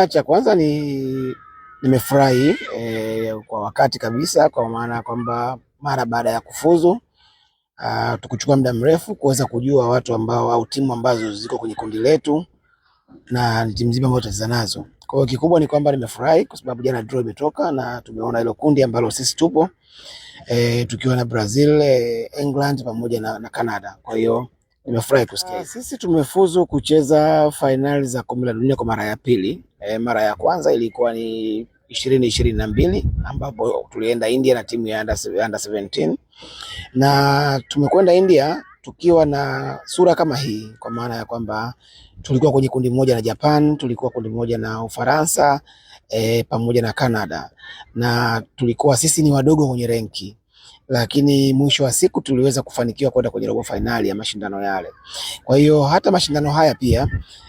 Cha kwanza nimefurahi kwa wakati kabisa, kwa maana kwamba mara baada ya kufuzu tukuchukua muda mrefu kuweza kujua watu ambao au timu ambazo ziko kwenye kundi letu na timu nzima ambazo tutacheza nazo. Kwa hiyo kikubwa ni kwamba nimefurahi kwa sababu jana draw imetoka na tumeona hilo kundi ambalo sisi tupo tukiwa na Brazil, England pamoja na Canada. Kwa hiyo nimefurahi kusikia. Sisi tumefuzu kucheza finali za kombe la dunia kwa mara ya pili. Mara ya kwanza ilikuwa ni 2022 ambapo tulienda India na timu ya under 17 na tumekwenda India tukiwa na sura kama hii, kwa maana ya kwamba tulikuwa kwenye kundi moja na Japan, tulikuwa kundi moja na Ufaransa pamoja na Canada, na tulikuwa sisi ni wadogo kwenye renki, lakini mwisho wa siku tuliweza kufanikiwa kwenda kwenye robo finali ya mashindano yale. Kwa hiyo hata mashindano haya pia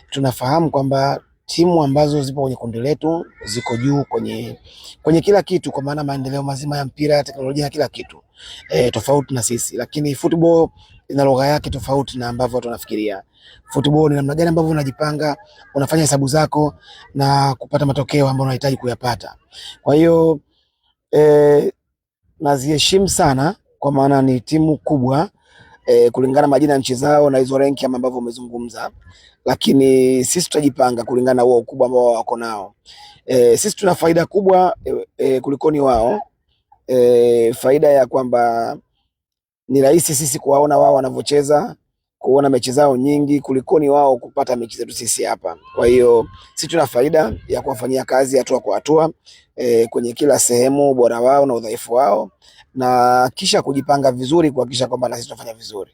tunafahamu kwamba timu ambazo zipo kwenye kundi letu ziko juu kwenye kila kitu, kwa maana maendeleo mazima ya mpira, teknolojia na kila kitu tofauti na sisi, lakini football ina lugha yake tofauti na ambavyo tunafikiria. Football ni namna gani ambavyo unajipanga, unafanya hesabu zako na kupata matokeo ambayo unahitaji kuyapata. Kwa hiyo naziheshimu sana kwa maana ni timu kubwa kulingana majina ya nchi zao na hizo ranki ambavyo umezungumza, lakini sisi tutajipanga kulingana na wao ukubwa ambao wako nao. Sisi tuna faida kubwa kulikoni wao, faida ya kwamba ni rahisi sisi kuwaona wao wanavyocheza, kuona mechi zao nyingi kulikoni wao kupata mechi zetu sisi hapa. Kwa hiyo sisi tuna faida ya kuwafanyia kazi hatua kwa hatua kwenye kila sehemu, bora wao na udhaifu wao, na kisha kujipanga vizuri kuhakikisha kwamba na sisi tunafanya vizuri.